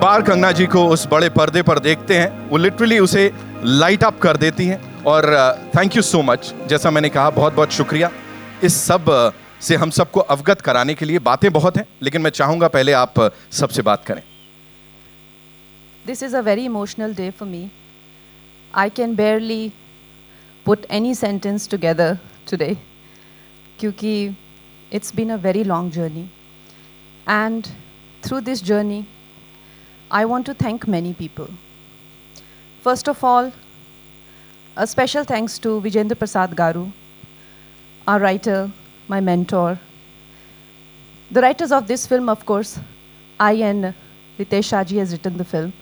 बार कंगना जी को उस बड़े पर्दे पर देखते हैं वो लिटरली उसे लाइट अप कर देती हैं। और थैंक यू सो मच, जैसा मैंने कहा बहुत बहुत शुक्रिया इस सब से हम सबको अवगत कराने के लिए। बातें बहुत हैं लेकिन मैं चाहूंगा पहले आप सबसे बात करें। This is a very emotional day for me. I can barely put any sentence together today क्योंकि it's been a very long journey. And through this journey, I want to thank many people. First of all, a special thanks to Vijayendra Prasad Garu, our writer, my mentor. The writers of this film, of course, I and Ritesh Shaji has written the film,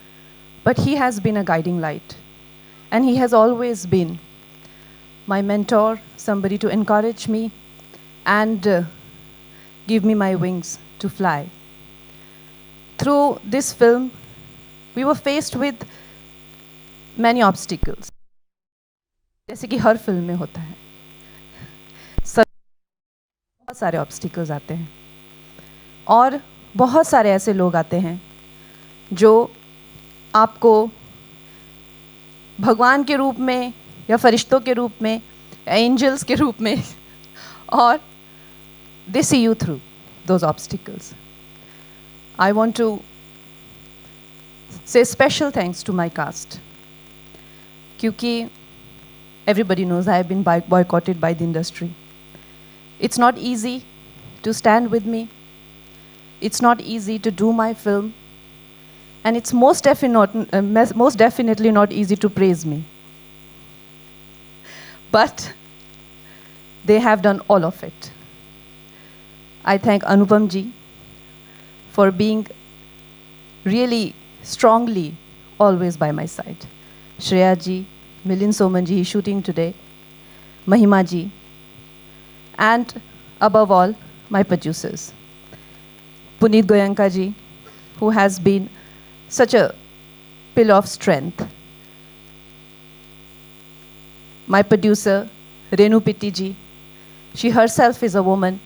but he has been a guiding light. And he has always been my mentor, somebody to encourage me and give me my wings to fly. Through this film, we were faced with many obstacles. जैसे कि हर film में होता है, बहुत सारे obstacles आते हैं और बहुत सारे ऐसे लोग आते हैं जो आपको भगवान के रूप में या फरिश्तों के रूप में या एंजल्स के रूप में और they see you through those obstacles. I want to say special thanks to my cast क्योंकि everybody knows I have been boycotted by the industry. It's not easy to stand with me. It's not easy to do my film. And it's most definitely not easy to praise me. But they have done all of it. I thank Anupam ji for being really strongly always by my side. Shreya ji, Milind Soman ji, he's shooting today. Mahima ji. And above all, my producers. Puneet Goyanka ji, who has been such a pillar of strength. My producer, Renu Pitti ji, she herself is a woman,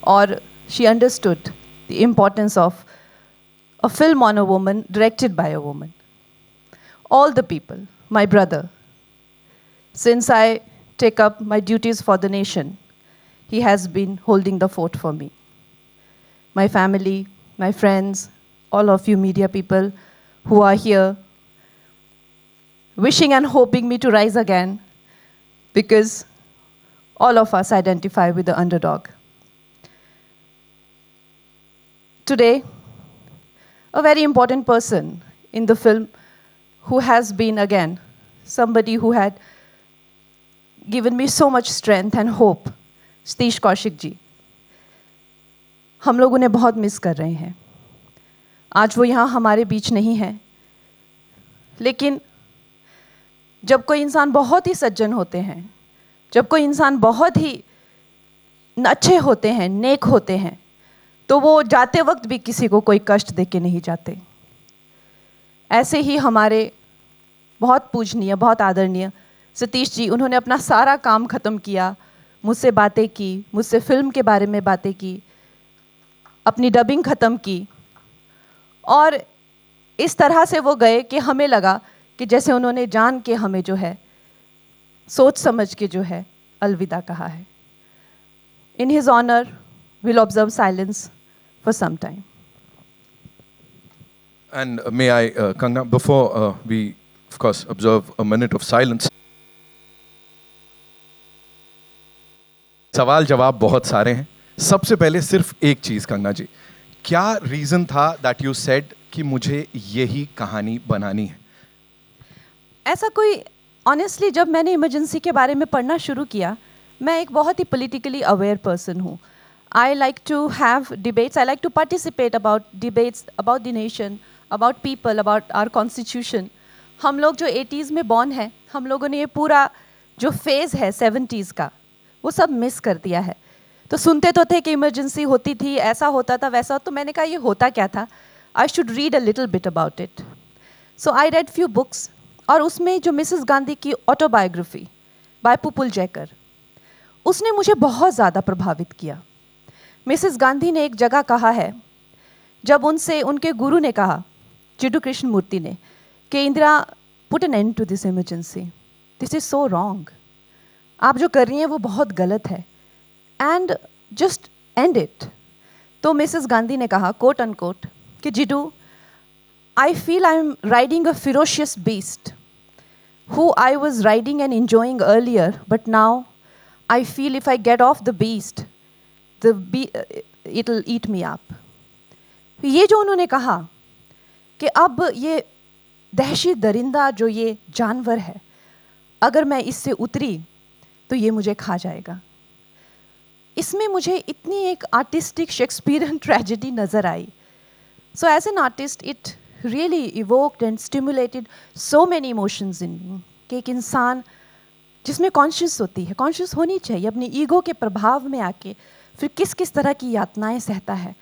or she understood the importance of a film on a woman, directed by a woman. All the people, my brother, since I take up my duties for the nation, he has been holding the fort for me. My family, my friends, all of you media people who are here, wishing and hoping me to rise again, because all of us identify with the underdog. Today, a very important person in the film who has been, again, somebody who had given me so much strength and hope, Satish Kaushik ji. हम लोग उन्हें बहुत miss कर रहे हैं. आज वो यहाँ हमारे बीच नहीं है, लेकिन जब कोई इंसान बहुत ही सज्जन होते हैं, जब कोई इंसान बहुत ही अच्छे होते हैं, नेक होते हैं, तो वो जाते वक्त भी किसी को कोई कष्ट दे के नहीं जाते. ऐसे ही हमारे बहुत पूजनीय, बहुत आदरणीय सतीश जी, उन्होंने अपना सारा काम ख़त्म किया, मुझसे बातें की, मुझसे फिल्म के बारे में बातें की, अपनी डबिंग ख़त्म की और इस तरह से वो गए कि हमें लगा कि जैसे उन्होंने जान के हमें जो है सोच समझ के जो है अलविदा कहा है. In his honour we'll observe silence for some time. And may I, Kangna, before we, of course, observe a minute of silence. सवाल जवाब बहुत सारे हैं. सबसे पहले सिर्फ एक चीज़ कंगना जी, क्या रीज़न था that you said कि मुझे यही कहानी बनानी है? ऐसा कोई ऑनेस्टली जब मैंने इमरजेंसी के बारे में पढ़ना शुरू किया, मैं एक बहुत ही पॉलिटिकली अवेयर पर्सन हूँ. I like to have debates. I like to participate about debates about the nation, about people, about our constitution. हम लोग जो 80s में born हैं, हम लोगों ने ये पूरा जो फेज़ है 70s का, वो सब मिस कर दिया है. तो सुनते तो थे कि इमरजेंसी होती थी, ऐसा होता था, वैसा. तो मैंने कहा ये होता क्या था? I should read a little bit about it. So I read few books. और उसमें जो मिसेस गांधी की ऑटोबायोग्राफी बाय पुपुल जैकर, उसने मुझे बहुत ज़्यादा प्रभावित किया. मिसेस गांधी ने एक जगह कहा है, जब उनसे उनके गुरु ने कहा चिड्डू कृष्णमूर्ति ने कि Indira put an end to this emergency, this is so wrong, आप जो कर रही हैं वो बहुत गलत है, एंड जस्ट एंड इट। तो मिसेस गांधी ने कहा कोट अनकोट कि Jiddu, I feel I am riding a ferocious beast who I was riding and enjoying earlier, but now I feel if I get off the beast, it'll eat me up. ये जो उन्होंने कहा कि अब ये दहशी दरिंदा जो ये जानवर है, अगर मैं इससे उतरी तो ये मुझे खा जाएगा, इसमें मुझे इतनी एक आर्टिस्टिक शेक्सपियरियन ट्रेजेडी नज़र आई. So as an artist, it really evoked and stimulated so many emotions in me. कि एक इंसान जिसमें कॉन्शियस होती है, कॉन्शियस होनी चाहिए अपनी ईगो के प्रभाव में आके फिर किस किस तरह की यातनाएं सहता है,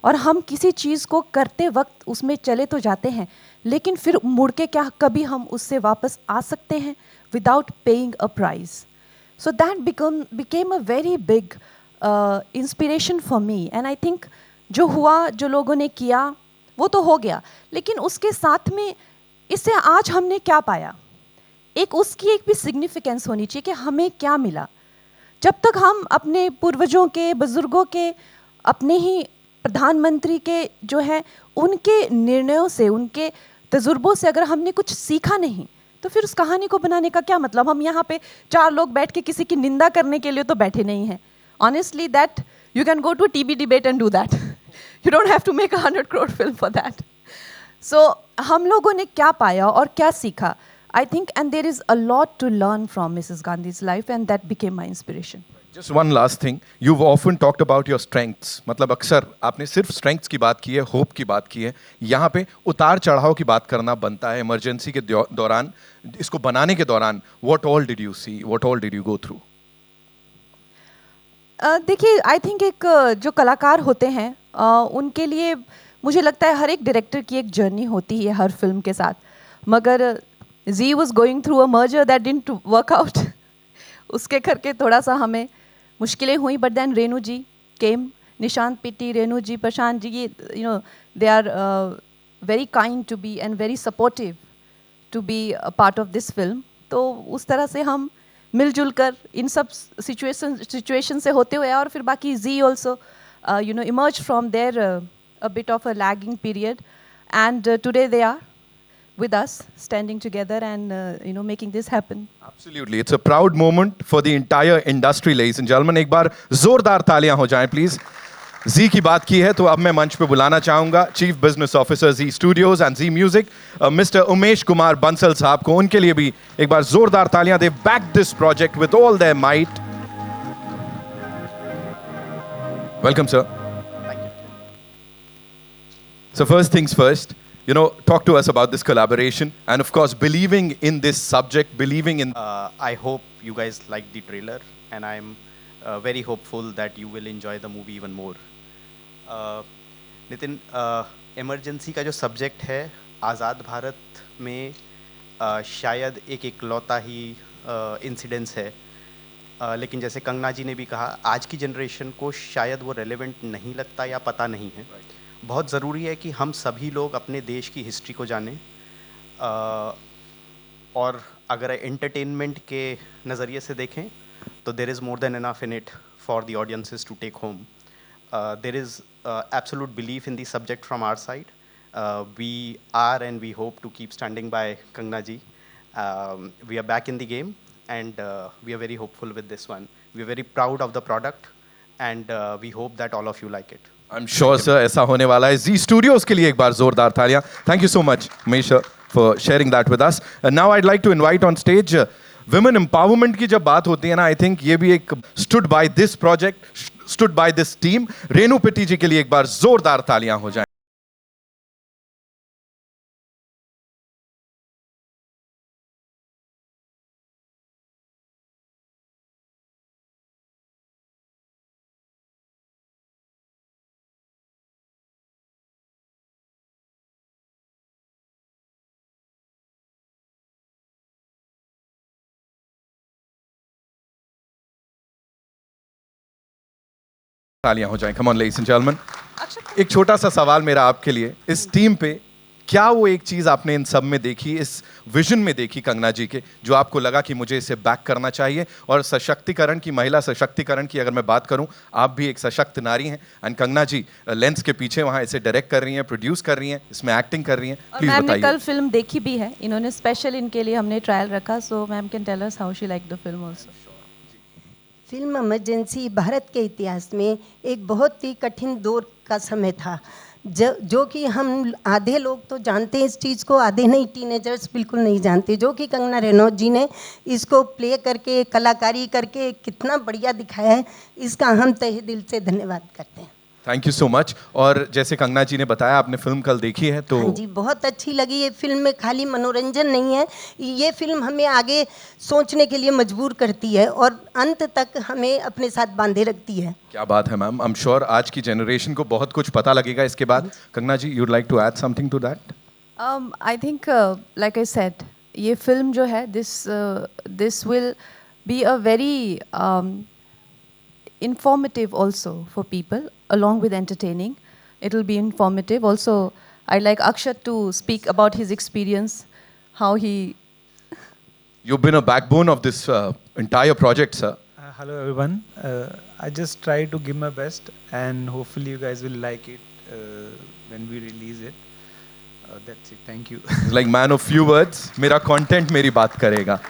और हम किसी चीज़ को करते वक्त उसमें चले तो जाते हैं, लेकिन फिर मुड़ के क्या कभी हम उससे वापस आ सकते हैं without paying a prize. So that became a very big inspiration for me. And I think जो हुआ, जो लोगों ने किया वो तो हो गया, लेकिन उसके साथ में इससे आज हमने क्या पाया, एक उसकी एक भी सिग्निफिकेंस होनी चाहिए कि हमें क्या मिला. जब तक हम अपने पूर्वजों के, बुजुर्गों के, अपने ही प्रधानमंत्री के जो है उनके निर्णयों से, उनके तजुर्बों से अगर हमने कुछ सीखा नहीं, तो फिर उस कहानी को बनाने का क्या मतलब. हम यहाँ पे 4 लोग बैठ के किसी की निंदा करने के लिए तो बैठे नहीं हैं. Honestly that you can go to TV debate and do that. You don't have to make a 100 crore film for that. So हम लोगों ने क्या पाया और क्या सीखा, I think, and there is a lot to learn from Mrs. Gandhi's life, and that became my inspiration. Just one last thing, you've often talked about your strengths. मतलब अक्सर आपने सिर्फ strengths की बात की है, hope की बात की है. यहाँ पे उतार चढ़ाव की बात करना बनता है. इमरजेंसी के दौरान, इसको बनाने के दौरान, what all did you see, what all did you go through? देखिए, आई थिंक एक जो कलाकार होते हैं उनके लिए मुझे लगता है हर एक डायरेक्टर की एक जर्नी होती है हर फिल्म के साथ. मगर Zee was going through a merger that didn't work out. उसके करके थोड़ा सा हमें मुश्किलें हुई, but then Renu ji came, Nishant Pitti, Renu ji, Prashant ji, ये you know they are very kind to be and very supportive to be a part of this film. तो उस तरह से हम मिलजुल कर इन सब सिचुएशन से होते हुए, और फिर बाकी जी also emerged from there a bit of a lagging period, and today they are with us, standing together and making this happen. Absolutely, it's a proud moment for the entire industry, ladies and gentlemen. एक बार जोरदार तालियां हो जाएं please. जी की बात की है तो अब मैं मंच पे बुलाना चाहूंगा chief business officer Zee studios and Zee music mister Umesh Kumar Bansal साहब को. उनके लिए भी एक बार जोरदार तालियां. They back this project with all their might. Welcome, sir. Thank you. So first things first, talk to us about this collaboration and of course believing in this subject, believing in... I hope you guys like the trailer, and I'm very hopeful that you will enjoy the movie even more. Nitin, emergency का जो subject है आज़ाद भारत में शायद एक इकलौता ही incidence है, लेकिन जैसे कंगना जी ने भी कहा, आज की जनरेशन को शायद वो रेलेवेंट नहीं लगता या पता नहीं है. बहुत ज़रूरी है कि हम सभी लोग अपने देश की हिस्ट्री को जानें, और अगर एंटरटेनमेंट के नज़रिए से देखें तो there is more than enough in it for the audiences to take home. There is absolute belief in the subject from our side. We are and we hope to keep standing by Kangana ji. We are back in the game, and we are very hopeful with this one. We are very proud of the product, and we hope that all of you like it. I'm sure, sir, ऐसा होने वाला है. जी studios के लिए एक बार जोरदार तालियां. Thank you so much, Umesh, for sharing that with us. And now I'd like to invite on stage women empowerment की जब बात होती है ना, I think ये भी एक stood by this project, stood by this team. Renu पिट्टी जी के लिए एक बार जोरदार तालियां हो जाएं. तालियां हो जाएं. Come on, ladies and gentlemen. एक छोटा सा सवाल मेरा आपके लिए, इस टीम पे क्या वो एक चीज आपने इन सब में देखी, इस विजन में देखी कंगना जी के, जो आपको लगा कि मुझे इसे बैक करना चाहिए? और सशक्तिकरण की, महिला सशक्तिकरण की अगर मैं बात करूं, आप भी एक सशक्त नारी हैं, एंड कंगना जी लेंस के पीछे वहां इसे डायरेक्ट कर रही हैं, प्रोड्यूस कर रही हैं, इसमें एक्टिंग कर रही हैं। और प्लीज मैम ने बताइए। कल फिल्म देखी भी है, इन्होंने स्पेशल इनके लिए हमने ट्रायल रखा, so ma'am can tell us how she like the film also. Film emergency Bharat के इतिहास में एक बहुत ही कठिन दौर का समय था, जो कि हम आधे लोग तो जानते हैं इस चीज़ को, आधे नहीं, टीनेजर्स बिल्कुल नहीं जानते, जो कि कंगना रनौत जी ने इसको प्ले करके, कलाकारी करके कितना बढ़िया दिखाया है, इसका हम तहे दिल से धन्यवाद करते हैं। Thank you so much. और जैसे कंगना जी ने बताया, आपने फिल्म कल देखी है तो? हाँ जी, बहुत अच्छी लगी। ये फिल्म में खाली मनोरंजन नहीं है, ये फिल्म हमें आगे सोचने के लिए मजबूर करती है और अंत तक हमें अपने साथ बांधे रखती है। क्या बात है मैम। आई एम श्योर आज की जनरेशन को बहुत कुछ पता लगेगा इसके बाद। Kangana ji, you'd like to add something to that? I think like I said, ये फिल्म जो है, this will be a very informative also for people, along with entertaining. It will be informative. Also, I'd like Akshat to speak about his experience, how he... You've been a backbone of this entire project, sir. Hello everyone. I just try to give my best and hopefully you guys will like it when we release it. That's it. Thank you. He's like man of few words. मेरा content मेरी बात करेगा.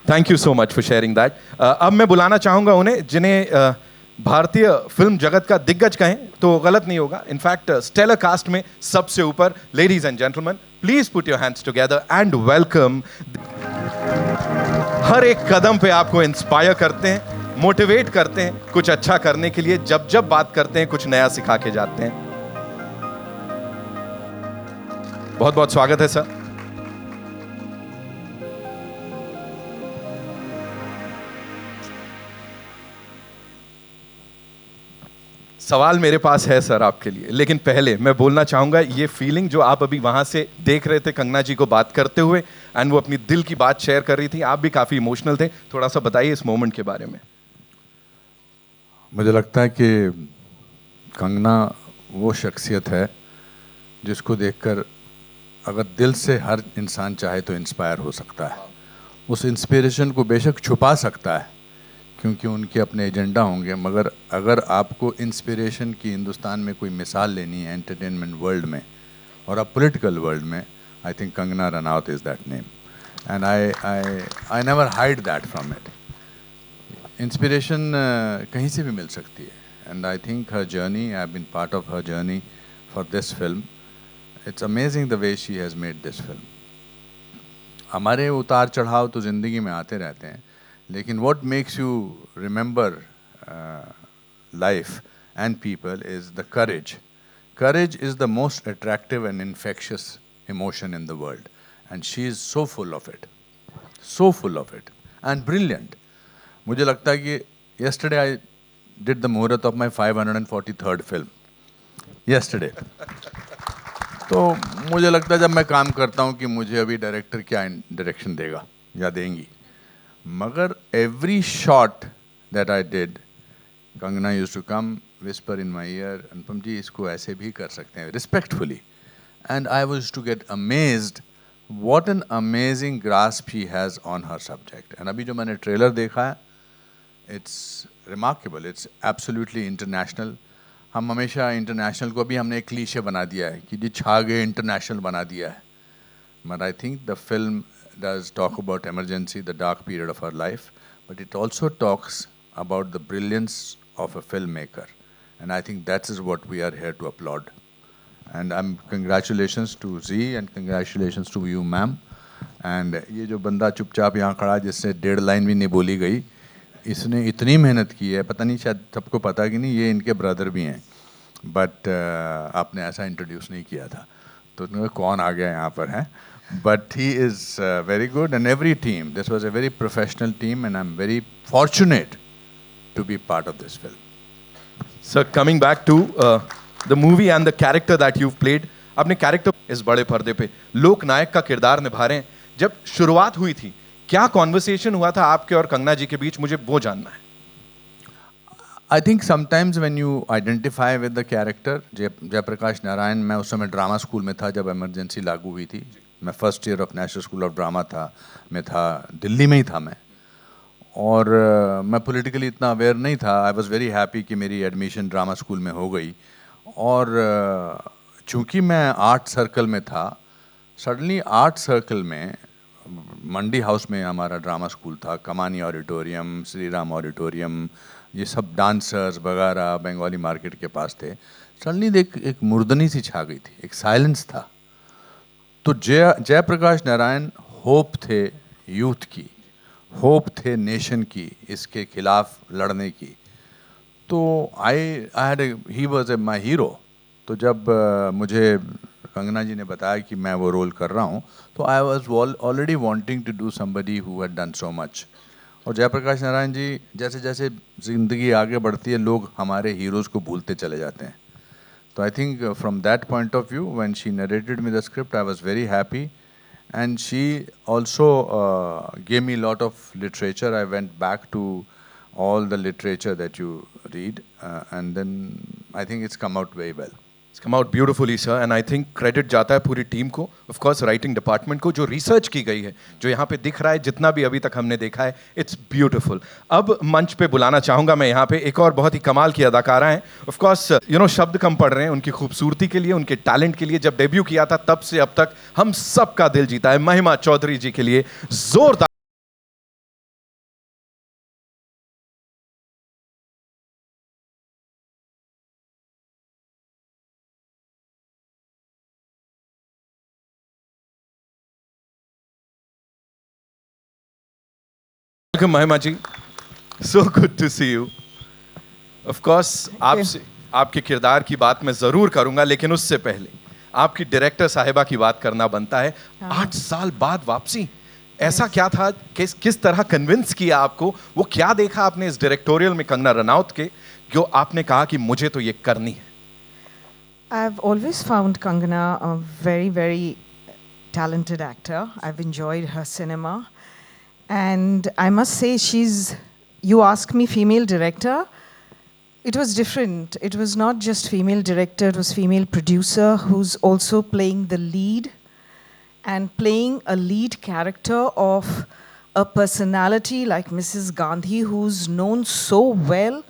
Thank you so much for sharing that. अब मैं बुलाना चाहूँगा उन्हें जिन्हें भारतीय फिल्म जगत का दिग्गज कहें तो गलत नहीं होगा। इनफैक्ट स्टेलर कास्ट में सबसे ऊपर, ladies and gentleman, please put your hands together and welcome. हर एक कदम पे आपको इंस्पायर करते हैं, मोटिवेट करते हैं कुछ अच्छा करने के लिए, जब जब बात करते हैं कुछ नया सिखा के जाते हैं। बहुत बहुत स्वागत है सर। सवाल मेरे पास है सर आपके लिए, लेकिन पहले मैं बोलना चाहूंगा, ये फीलिंग जो आप अभी वहां से देख रहे थे कंगना जी को बात करते हुए, एंड वो अपनी दिल की बात शेयर कर रही थी, आप भी काफी इमोशनल थे, थोड़ा सा बताइए इस मोमेंट के बारे में। मुझे लगता है कि कंगना वो शख्सियत है जिसको देखकर अगर दिल से हर इंसान चाहे तो इंस्पायर हो सकता है। उस इंस्पिरेशन को बेशक छुपा सकता है क्योंकि उनके अपने एजेंडा होंगे, मगर अगर आपको इंस्पिरेशन की हिंदुस्तान में कोई मिसाल लेनी है एंटरटेनमेंट वर्ल्ड में और अब पॉलिटिकल वर्ल्ड में, I think Kangana Ranaut is that name and I never hide that from it. Inspiration कहीं से भी मिल सकती है and I think her journey, I have been part of her journey for this film. It's amazing the way she has made this film. हमारे उतार चढ़ाव तो ज़िंदगी में आते रहते हैं, लेकिन what makes you remember life and people is the courage. Courage is the most attractive and infectious emotion in the world, and she is so full of it, and brilliant. मुझे लगता है कि yesterday I did the मुहूर्त of my 543rd film. Yesterday. तो मुझे लगता है जब मैं काम करता हूँ कि मुझे अभी डायरेक्टर क्या डायरेक्शन देगा या देंगी, मगर every shot that I did, Kangana used to come, whisper in my ear, अनुपम जी इसको ऐसे भी कर सकते हैं, respectfully, and I was to get amazed what an amazing grasp he has on her subject. And अभी जो मैंने ट्रेलर देखा है, it's remarkable, it's absolutely international. हम हमेशा इंटरनेशनल को भी हमने एक क्लीशे बना दिया है कि जी छा गए, इंटरनेशनल बना दिया है, but I think the film does talk about emergency, the dark period of her life, but it also talks about the brilliance of a filmmaker, and I think that is what we are here to applaud. And congratulations to Z and congratulations to you, ma'am. And ये जो बंदा चुपचाप यहाँ खड़ा जिससे 1.5 line भी नहीं बोली गई, इसने इतनी मेहनत की है, पता नहीं शायद सबको पता कि नहीं, ये इनके ब्रदर भी हैं, बट आपने ऐसा इंट्रोड्यूस नहीं किया था, तो कौन आ गया यहाँ पर है। But he is very good, and every team. This was a very professional team, and I'm very fortunate to be part of this film. Sir, coming back to the movie and the character that you've played, आपने character इस बड़े पर्दे पे लोकनायक का किरदार निभा रहे हैं। जब शुरुआत हुई थी, क्या कॉन्वर्सेशन हुआ था आपके और कंगना जी के बीच, मुझे वो जानना है। I think sometimes when you identify with the character, Jayaprakash Narayan, मैं उस समय ड्रामा स्कूल में था जब इमरजेंसी लागू हुई थी. मैं first year of national school of drama था दिल्ली में ही था मैं. और मैं पॉलिटिकली इतना अवेयर नहीं था. आई वॉज वेरी हैप्पी कि मेरी एडमिशन ड्रामा स्कूल में हो गई. और चूँकि मैं आर्ट सर्कल में था, सडनली आर्ट सर्कल में मंडी हाउस में हमारा ड्रामा स्कूल था, कमानी ऑडिटोरियम, श्री राम ऑडिटोरियम, ये सब डांसर्स वगैरह बंगाली मार्केट के पास थे. सडनली एक मुर्दनी सी छा गई थी, एक साइलेंस था. तो जयप्रकाश नारायण होप थे यूथ की, होप थे नेशन की, इसके खिलाफ लड़ने की. तो ही वॉज माई हीरो. तो जब मुझे कंगना जी ने बताया कि मैं वो रोल कर रहा हूँ, तो I was already wanting to do somebody who had done so much. और जयप्रकाश नारायण जी, जैसे जैसे ज़िंदगी आगे बढ़ती है, लोग हमारे हीरोज़ को भूलते चले जाते हैं. तो I think from that point of view, when she narrated me the script, I was very happy. And she also gave me a lot of literature. I went back to all the literature that you read, and then I think it's come out very well. It's come out beautifully, sir, and I think credit जाता है पूरी team को, of course writing department को, जो research की गई है, जो यहाँ पे दिख रहा है, जितना भी अभी तक हमने देखा है, it's beautiful. अब मंच पे बुलाना चाहूँगा मैं यहाँ पे एक और बहुत ही कमाल की अदाकारा हैं. Of course, शब्द कम पड़ रहे हैं उनकी खूबसूरती के लिए, उनके टैलेंट के लिए. जब डेब्यू किया था तब से अब तक हम सबका दिल जीता है. महिमा चौधरी जी के लिए जोरदार welcome Mahima ji. So good to see you. Of course आपसे आपके किरदार की बात मैं जरूर करूंगा, लेकिन उससे पहले आपकी डायरेक्टर साहिबा की बात करना बनता है. 8 साल बाद वापसी, ऐसा क्या था, किस तरह कन्विंस किया आपको, वो क्या देखा आपने इस डायरेक्टोरियल में कंगना रनौत के, जो आपने कहा कि मुझे तो ये करनी है? I've always found Kangana a very, very talented actor. I've enjoyed her cinema. And I must say, you ask me female director, it was different. It was not just female director, it was female producer who's also playing the lead and playing a lead character of a personality like Mrs. Gandhi, who's known so well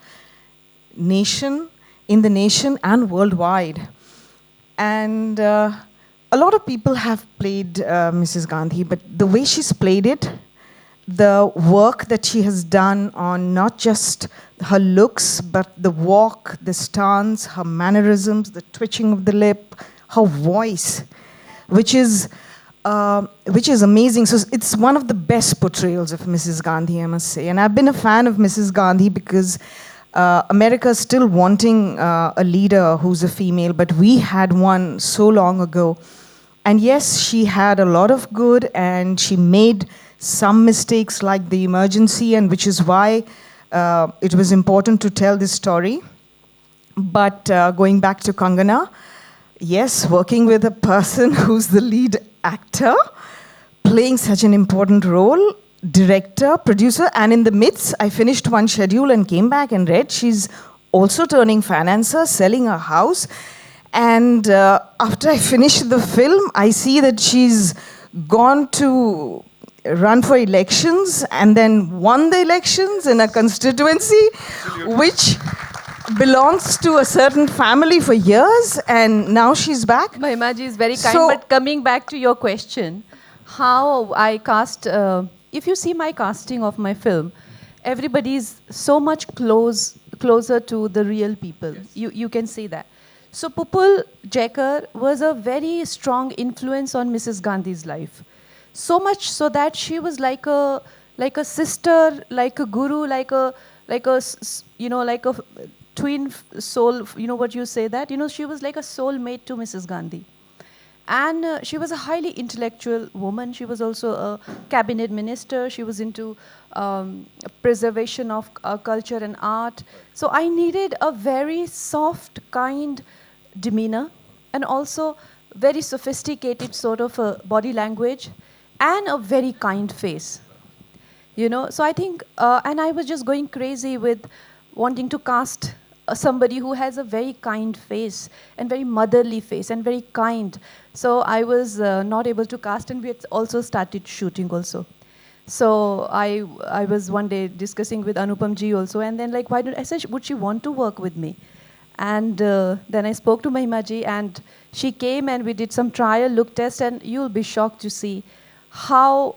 in the nation and worldwide. And a lot of people have played Mrs. Gandhi, but the way she's played it, the work that she has done on not just her looks, but the walk, the stance, her mannerisms, the twitching of the lip, her voice, which is amazing. So it's one of the best portrayals of Mrs. Gandhi, I must say. And I've been a fan of Mrs. Gandhi because America is still wanting a leader who's a female, but we had one so long ago. And yes, she had a lot of good, and she made some mistakes like the emergency, and which is why it was important to tell this story. But going back to Kangana, yes, working with a person who's the lead actor, playing such an important role, director, producer, and in the midst, I finished one schedule and came back and read she's also turning financer, selling a house. And after I finished the film, I see that she's gone to run for elections and then won the elections in a constituency which belongs to a certain family for years, and now she's back. Mahima ji is very kind, but coming back to your question, how I cast, if you see my casting of my film, everybody is so much closer to the real people. You can see that. So Pupul Jekar was a very strong influence on Mrs. Gandhi's life. So much so that she was like a sister, like a guru, like a twin soul. You know what you say that? She was like a soulmate to Mrs. Gandhi. And she was a highly intellectual woman. She was also a cabinet minister. She was into preservation of culture and art. So I needed a very soft, kind demeanor, and also very sophisticated sort of a body language, and a very kind face. So I think, and I was just going crazy with wanting to cast somebody who has a very kind face and very motherly face and very kind. So I was not able to cast, and we had also started shooting also. So I was one day discussing with Anupam ji also, and then like, why don't I said, would she want to work with me? And then I spoke to Mahima ji, and she came and we did some trial look test, and you'll be shocked to see how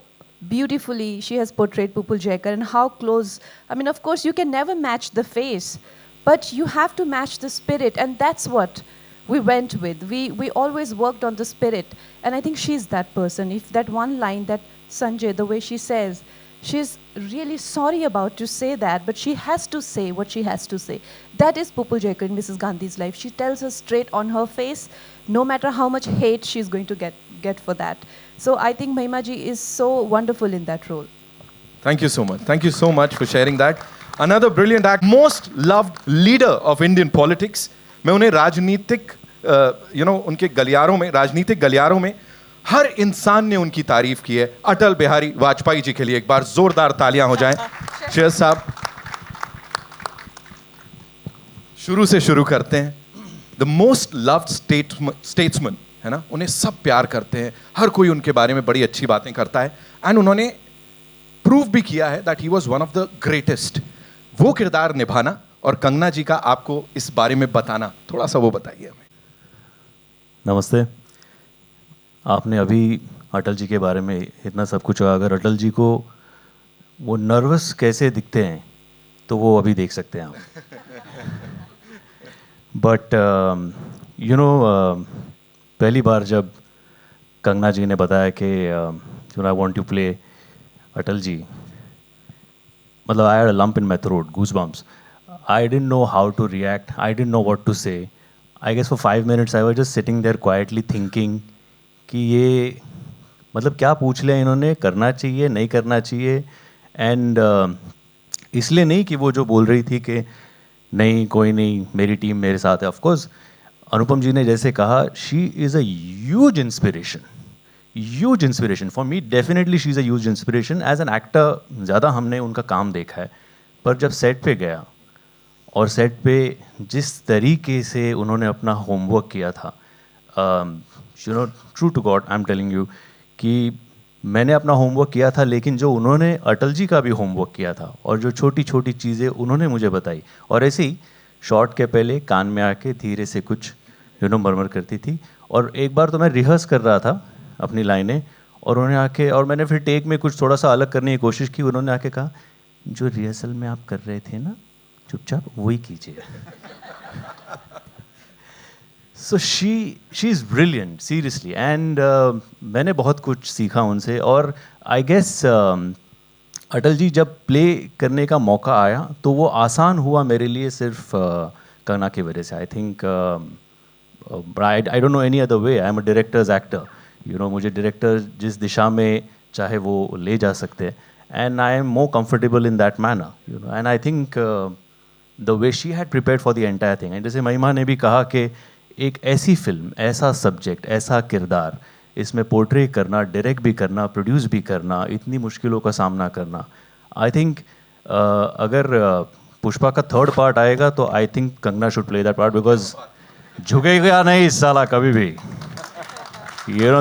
beautifully she has portrayed Pupul Jaikar and how close. I mean, of course, you can never match the face, but you have to match the spirit, and that's what we went with. We always worked on the spirit, and I think she's that person. If that one line that Sanjay, the way she says, she's really sorry about to say that, but she has to say what she has to say. That is Pupul Jaikar in Mrs. Gandhi's life. She tells her straight on her face, no matter how much hate she's going to get for that. So I think Mahima ji is so wonderful in that role. Thank you so much. Thank you so much for sharing that. Another brilliant act, most loved leader of Indian politics. मैं उन्हें राजनीतिक उनके गलियारों में, राजनीतिक गलियारों में हर इंसान ने उनकी तारीफ की है। अटल बिहारी वाजपेयी जी के लिए एक बार जोरदार तालियां हो जाएं। शेर साहब, शुरू से शुरू करते हैं। द मोस्ट लव्ड स्टेट्समैन, है ना, उन्हें सब प्यार करते हैं, हर कोई उनके बारे में बड़ी अच्छी बातें करता है, एंड उन्होंने प्रूव भी किया है that he was one of the greatest. वो किरदार निभाना और कंगना जी का आपको इस बारे में बताना, थोड़ा सा वो बताइए हमें। नमस्ते। आपने अभी अटल जी के बारे में इतना सब कुछ कहा। अगर अटल जी को वो नर्वस कैसे दिखते हैं तो वो अभी देख सकते हैं आप। बट पहली बार जब कंगना जी ने बताया कि I want to play Atal ji, मतलब I had a lump in my throat, goosebumps. I didn't know how to react, I didn't know what to say. I guess for 5 minutes I was just sitting there quietly thinking कि ये मतलब क्या पूछ लिया इन्होंने, करना चाहिए नहीं करना चाहिए। एंड इसलिए नहीं कि वो जो बोल रही थी कि नहीं कोई नहीं, मेरी टीम मेरे साथ है। ऑफ कोर्स अनुपम जी ने जैसे कहा, she is a huge inspiration for me. Definitely she is a huge inspiration. As an actor ज़्यादा हमने उनका काम देखा है, पर जब सेट पे गया और सेट पे जिस तरीके से उन्होंने अपना होमवर्क किया था, true to God I am telling you कि मैंने अपना होमवर्क किया था, लेकिन जो उन्होंने अटल जी का भी होमवर्क किया था और जो छोटी छोटी चीज़ें उन्होंने मुझे बताई, और ऐसे ही शॉट के पहले कान में आके धीरे से कुछ मरमर करती थी। और एक बार तो मैं रिहर्स कर रहा था अपनी लाइनें, और उन्होंने आके, और मैंने फिर टेक में कुछ थोड़ा सा अलग करने की कोशिश की, उन्होंने आके कहा जो रिहर्सल में आप कर रहे थे ना, चुपचाप वही कीजिए। So she is brilliant seriously, and मैंने बहुत कुछ सीखा उनसे। और आई गेस अटल जी जब प्ले करने का मौका आया तो वो आसान हुआ मेरे लिए सिर्फ कंगना की वजह से। I think I don't know any other way. I am a directors actor, मुझे डायरेक्टर जिस दिशा में चाहे वो ले जा सकते हैं, and I am more comfortable in that manner, and I think the way she had prepared for the entire thing. And जैसे महिमा ने भी कहा कि एक ऐसी फिल्म, ऐसा सब्जेक्ट, ऐसा किरदार, इसमें पोर्ट्रे करना, डायरेक्ट भी करना, प्रोड्यूस भी करना, इतनी मुश्किलों का सामना करना, आई थिंक अगर पुष्पा का 3rd पार्ट आएगा तो I think Kangana should play that part, because झुकेगा नहीं इस साला कभी भी।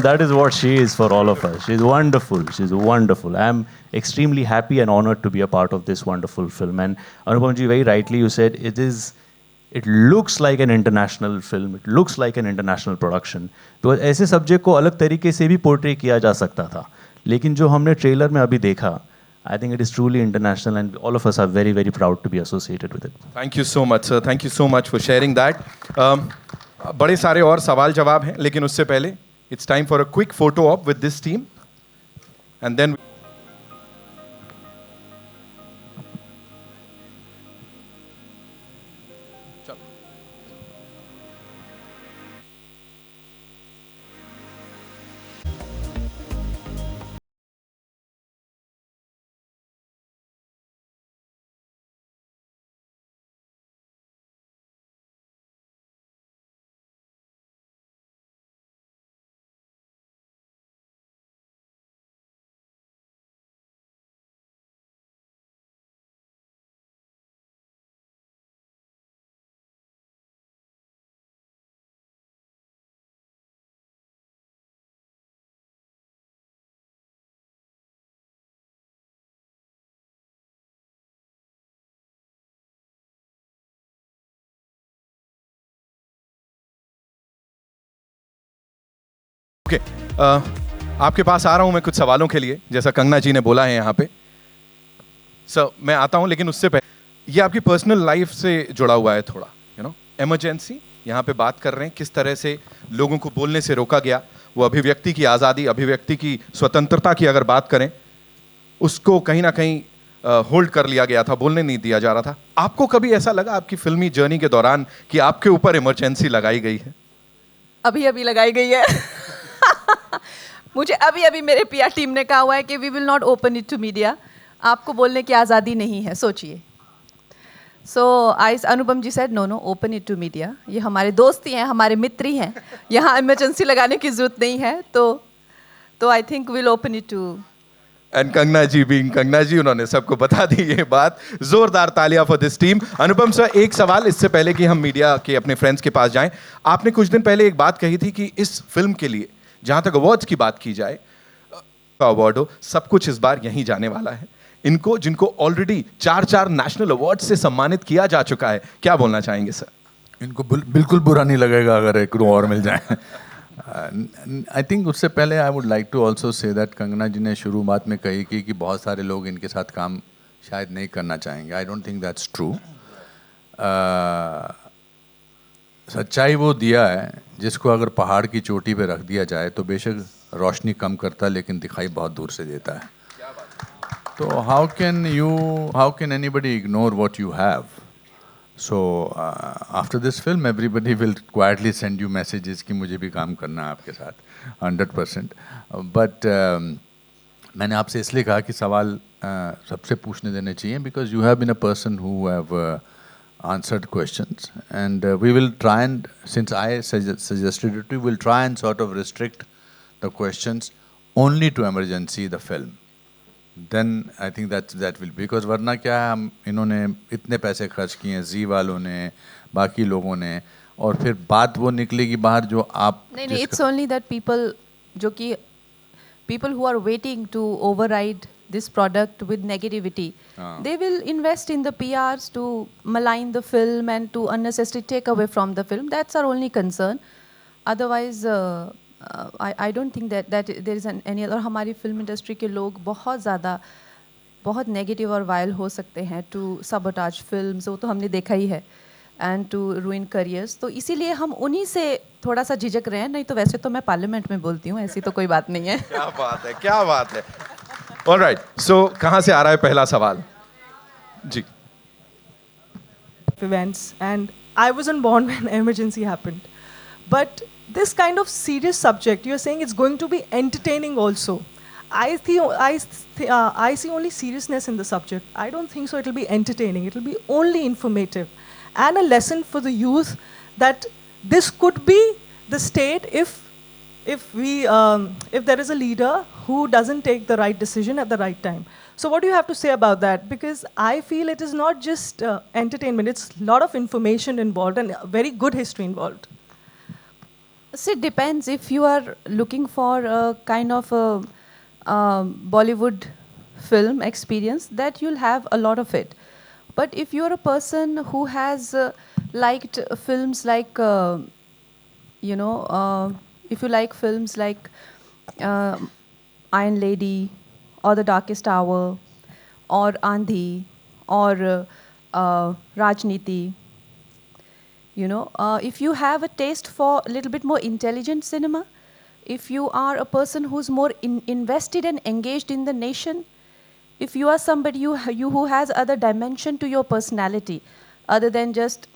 That is what she is for all of us. She's wonderful. She's wonderful. I am extremely happy and honored to be a part of this wonderful film. And Anupam ji, very rightly you said, it looks like an international film. It looks like an international production. Because ऐसे subject को अलग तरीके से भी portray किया जा सकता था, लेकिन जो हमने ट्रेलर में अभी देखा, I think it is truly international, and all of us are very, very proud to be associated with it. Thank you so much, sir. Thank you so much for sharing that. बड़े सारे और सवाल जवाब हैं, लेकिन उससे पहले it's time for a quick photo op with this team, and then okay, आपके पास आ रहा हूं मैं कुछ सवालों के लिए, जैसा कंगना जी ने बोला है यहाँ पे। सर मैं आता हूं, लेकिन उससे पहले ये आपकी पर्सनल लाइफ से जुड़ा हुआ है थोड़ा, इमरजेंसी यहाँ पे बात कर रहे हैं, किस तरह से लोगों को बोलने से रोका गया, वो अभिव्यक्ति की आज़ादी, अभिव्यक्ति की स्वतंत्रता की अगर बात करें, उसको कहीं ना कहीं होल्ड कर लिया गया था, बोलने नहीं दिया जा रहा था। आपको कभी ऐसा लगा आपकी फिल्मी जर्नी के दौरान कि आपके ऊपर इमरजेंसी लगाई गई है? अभी अभी लगाई गई है। मुझे अभी अभी मेरे पीआर टीम ने कहा हुआ है कि we will not open it to media, आपको बोलने की आज़ादी नहीं है, सोचिए। So I Anupam ji said no no, open it to media, ये हमारे दोस्त ही हैं, हमारे मित्र ही हैं, यहाँ इमरजेंसी लगाने की जरूरत नहीं है। तो I think will open it to. And Kangana ji being Kangana ji, उन्होंने सबको बता दी ये बात। जोरदार तालियां for this team. Anupam sir, एक सवाल इससे पहले कि हम मीडिया के अपने फ्रेंड्स के पास जाएं, आपने कुछ दिन पहले एक बात कही थी कि इस फिल्म के लिए, जहां तक अवार्ड्स की बात की जाए, अवार्ड हो, सब कुछ इस बार यहीं जाने वाला है। इनको, जिनको ऑलरेडी 4 नेशनल अवार्ड से सम्मानित किया जा चुका है, क्या बोलना चाहेंगे सर? इनको बिल्कुल बुरा नहीं लगेगा अगर एक और मिल जाए। आई थिंक उससे पहले I would like to also say that Kangana ji ने शुरुआत में कही कि बहुत सारे लोग इनके साथ काम शायद नहीं करना चाहेंगे। I don't think that's true. सच्चाई वो दिया है जिसको अगर पहाड़ की चोटी पे रख दिया जाए तो बेशक रोशनी कम करता है, लेकिन दिखाई बहुत दूर से देता है। तो how can anybody ignore what you have? So after this film, everybody will quietly send you messages कि मुझे भी काम करना है आपके साथ 100%. But मैंने आपसे इसलिए कहा कि सवाल सबसे पूछने देने चाहिए, because you have been a person who have answered questions, and we will try and, since I suggested it, we will try and sort of restrict the questions only to Emergency, the film. Then I think that will, because वरना क्या है, हम इन्होंने इतने पैसे खर्च किए हैं, जी वालों ने, बाकी लोगों ने, और फिर बात वो निकलेगी बाहर जो आप नहीं, it's only that people who are waiting to override this product with negativity, they will invest in the PRs to malign the film and to unnecessarily take away from the film. That's our only concern. Otherwise I don't think that there is any other. हमारी film industry के लोग बहुत negative और vial हो सकते हैं to sabotage films, वो तो हमने देखा ही है, एंड टू रूइन करियर्स। तो इसीलिए हम उन्हीं से थोड़ा सा झिझक रहे हैं, नहीं तो वैसे तो मैं पार्लियामेंट में बोलती हूँ, ऐसी तो कोई बात नहीं है। क्या बात है, क्या बात है। ऑलराइट, सो कहाँ से आ रहा है पहला सवाल? जी। Events, and I wasn't born when emergency happened, but this kind of serious subject, you're saying it's going to be entertaining also. I see only seriousness in the subject. I don't think so it'll be entertaining. It'll be only informative and a lesson for the youth that this could be the state if there is a leader who doesn't take the right decision at the right time. So what do you have to say about that? Because I feel it is not just entertainment. It's a lot of information involved and very good history involved. So it depends. If you are looking for a kind of a Bollywood film experience, that you'll have a lot of it. But if you're a person who has liked films like, if you like films like Iron Lady or The Darkest Hour or Andhi or Rajniti, if you have a taste for a little bit more intelligent cinema, if you are a person who's more invested and engaged in the nation, if you are somebody who has other dimension to your personality other than just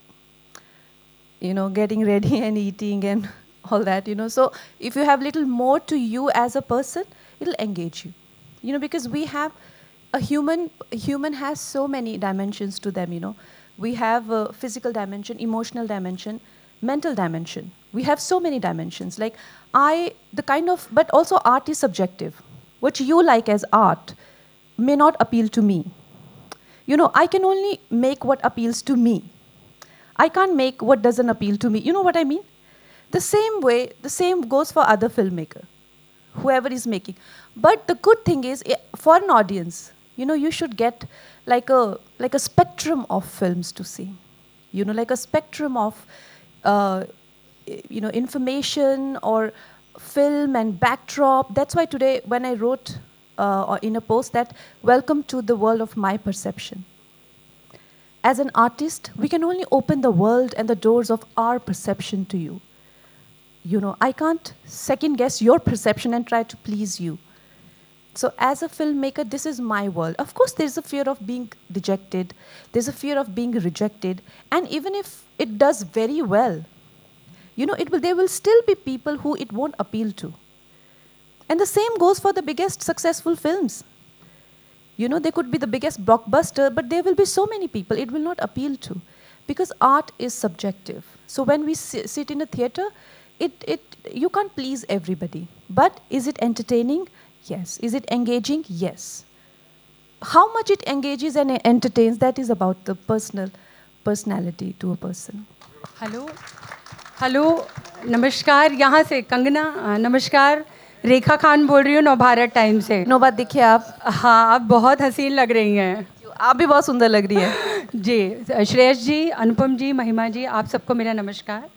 getting ready and eating and all that, so if you have little more to you as a person, it'll engage you, because we have a human has so many dimensions to them. We have a physical dimension, emotional dimension, mental dimension. We have so many dimensions. Like but also art is subjective. What you like as art may not appeal to me. I can only make what appeals to me. I can't make what doesn't appeal to me. You know what I mean? The same goes for other filmmaker, whoever is making. But the good thing is, for an audience, you should get like a spectrum of films to see. Like a spectrum of information or film and backdrop. That's why today when I wrote in a post that welcome to the world of my perception. As an artist, we can only open the world and the doors of our perception to you. You know, I can't second guess your perception and try to please you. So as a filmmaker, this is my world. Of course, there's a fear of being dejected. There's a fear of being rejected. And even if it does very well, you know, there will still be people who it won't appeal to. And the same goes for the biggest successful films. You know, they could be the biggest blockbuster, but there will be so many people it will not appeal to. Because art is subjective. So when we sit in a theater, you can't please everybody. But is it entertaining? Yes. Is it engaging? Yes. How much it engages and entertains, that is about the personality to a person. Hello नमस्कार, यहाँ से कंगना, नमस्कार, रेखा खान बोल रही हूँ Navbharat time से। नौबात दिखिए आप। हाँ, आप बहुत हसीन लग रही हैं। आप भी बहुत सुंदर लग रही है। जी, श्रेयस जी, अनुपम जी, महिमा जी, आप सबको मेरा नमस्कार।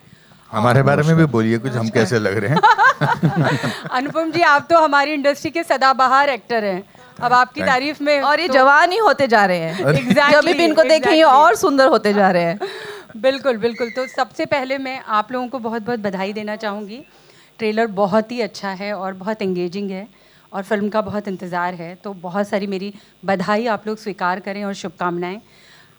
हमारे बारे में भी बोलिए कुछ, हम कैसे लग रहे हैं। अनुपम जी, आप तो हमारी इंडस्ट्री के सदाबहार एक्टर हैं। अब आपकी तारीफ में और ये जवान ही होते जा रहे हैं। Exactly, जब भी इनको देखें और सुंदर होते जा रहे हैं। बिल्कुल बिल्कुल। तो सबसे पहले मैं आप लोगों को बहुत बहुत बधाई देना चाहूँगी। ट्रेलर बहुत ही अच्छा है और बहुत एंगेजिंग है और फिल्म का बहुत इंतज़ार है, तो बहुत सारी मेरी बधाई आप लोग स्वीकार करें और शुभकामनाएं।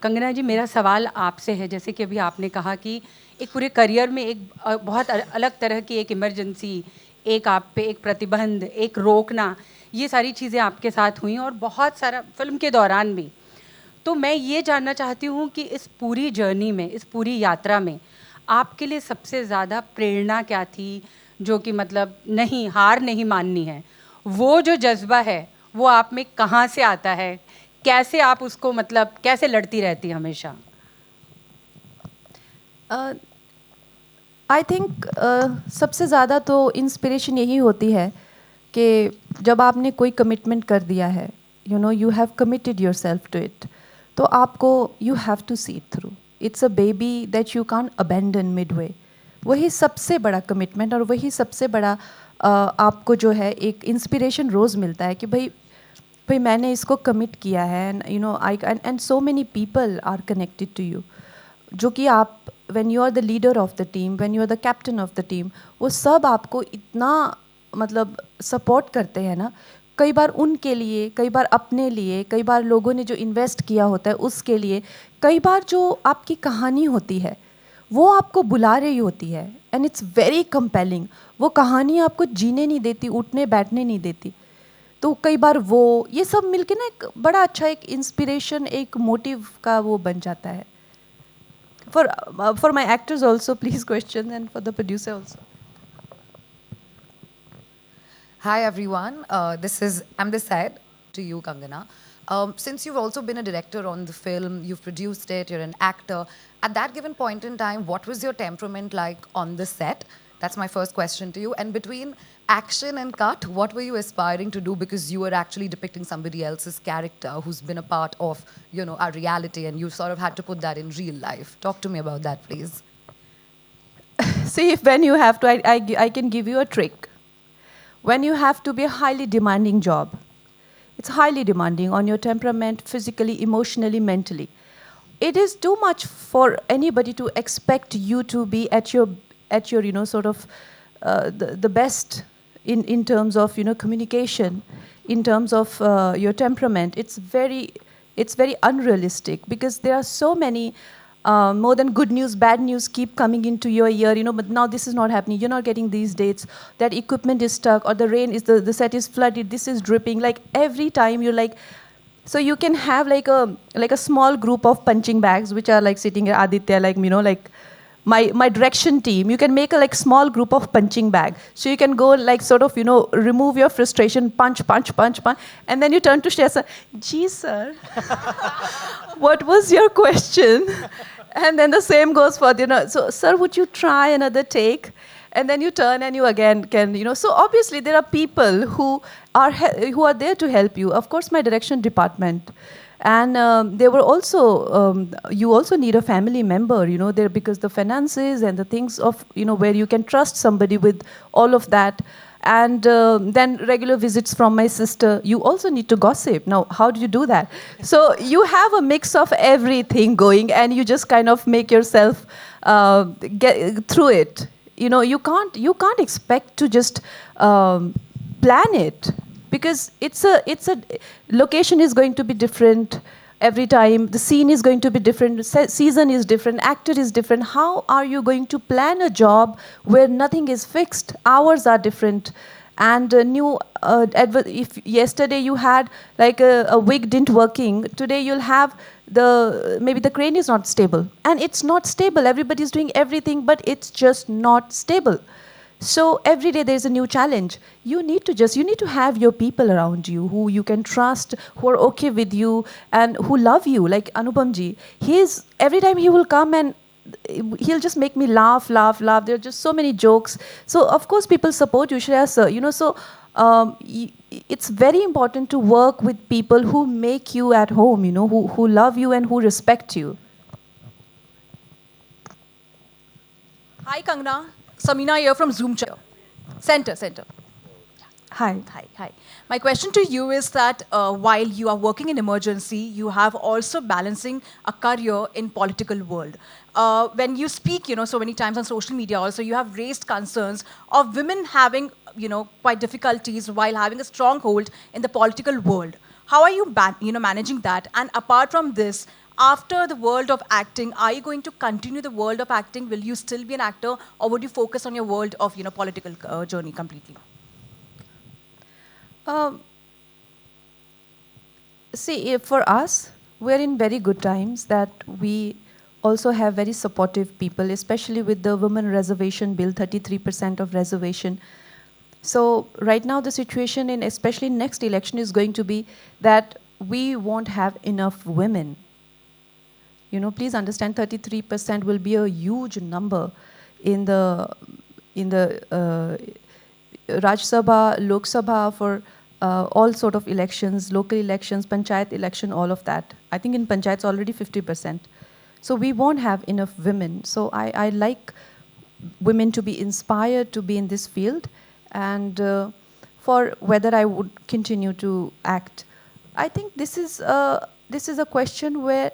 कंगना जी, मेरा सवाल आपसे है, जैसे कि अभी आपने कहा कि एक पूरे करियर में एक बहुत अलग तरह की एक इमरजेंसी, एक आप पे एक प्रतिबंध, एक रोकना, ये सारी चीज़ें आपके साथ हुई और बहुत सारा फिल्म के दौरान भी। तो मैं ये जानना चाहती हूँ कि इस पूरी जर्नी में, इस पूरी यात्रा में आपके लिए सबसे ज़्यादा प्रेरणा क्या थी, जो कि मतलब नहीं, हार नहीं माननी है, वो जो जज्बा है वो आप में कहाँ से आता है, कैसे आप उसको मतलब कैसे लड़ती रहती हमेशा? आई थिंक सबसे ज़्यादा तो इंस्पिरेशन यही होती है कि जब आपने कोई कमिटमेंट कर दिया है, you know, you have committed your yourself to, it आपको you have to see it through. It's a baby that you can't abandon midway. वही सबसे बड़ा कमिटमेंट और वही सबसे बड़ा आपको जो है एक इंस्पिरेशन रोज़ मिलता है कि भाई मैंने इसको कमिट किया है, and you know I and so many people are connected to you, जो कि आप when you are the leader of the team, when you are the captain of the team, वो सब आपको इतना मतलब सपोर्ट करते हैं ना, कई बार उनके लिए, कई बार अपने लिए, कई बार लोगों ने जो इन्वेस्ट किया होता है उसके लिए, कई बार जो आपकी कहानी होती है वो आपको बुला रही होती है, एंड इट्स वेरी कंपेलिंग। वो कहानी आपको जीने नहीं देती, उठने बैठने नहीं देती, तो कई बार वो ये सब मिलके ना एक बड़ा अच्छा एक इंस्पिरेशन, एक मोटिव का वो बन जाता है। For my actors also please question, and for the producer also. Hi everyone, I'm this side to you, Kangana. Since you've also been a director on the film, you've produced it, you're an actor. At that given point in time, what was your temperament like on the set? That's my first question to you. And between action and cut, what were you aspiring to do? Because you were actually depicting somebody else's character who's been a part of, you know, our reality, and you sort of had to put that in real life. Talk to me about that, please. See, when you have to, I can give you a trick. When you have to be a highly demanding job, it's highly demanding on your temperament, physically, emotionally, mentally. It is too much for anybody to expect you to be at your you know, sort of the best in terms of, you know, communication, in terms of your temperament. It's very unrealistic, because there are so many more than good news, bad news keep coming into your ear, you know, but now this is not happening, you're not getting these dates, that equipment is stuck, or the rain is, the set is flooded, this is dripping, like every time you're like, so you can have like a small group of punching bags which are like sitting at Aditya, like, you know, like my direction team, you can make a like small group of punching bag, so you can go like sort of, you know, remove your frustration, punch, and then you turn to Shreya sir, gee sir, what was your question? And then the same goes for, you know, so sir, would you try another take? And then you turn and you again can, you know, so obviously there are people who are there to help you. Of course, my direction department, And they were also, you also need a family member, you know, there, because the finances and the things of, you know, where you can trust somebody with all of that. And then regular visits from my sister. You also need to gossip. Now, how do you do that? So you have a mix of everything going, and you just kind of make yourself get through it. You know, you can't expect to just plan it, because it's a location is going to be different every time. The scene is going to be different. Season is different. Actor is different. How are you going to plan a job where nothing is fixed? Hours are different. And if yesterday you had like a wig didn't working, today you'll have maybe the crane is not stable, and it's not stable. Everybody's doing everything, but it's just not stable. So every day there's a new challenge. You need to have your people around you who you can trust, who are okay with you, and who love you. Like Anupam ji, every time he will come and he'll just make me laugh. There are just so many jokes. So of course people support you, Shreya sir. You know, so it's very important to work with people who make you at home. You know, who love you and who respect you. Hi, Kangana. Samina here from Zoom Center. Hi. Hi. My question to you is that while you are working in emergency, you have also balancing a career in political world. When you speak, you know, so many times on social media also, you have raised concerns of women having, you know, quite difficulties while having a stronghold in the political world. How are you, managing that? And apart from this, after the world of acting, are you going to continue the world of acting? Will you still be an actor, or would you focus on your world of, you know, political journey completely? See, for us, we're in very good times that we also have very supportive people, especially with the Women Reservation Bill, 33% of reservation. So right now the situation in especially next election is going to be that we won't have enough women. You know, please understand 33% will be a huge number in the Raj Sabha, Lok Sabha, for all sort of elections, local elections, panchayat election, all of that. I think in panchayats already 50%. So we won't have enough women. So I like women to be inspired to be in this field, and for whether I would continue to act. I think this is a question where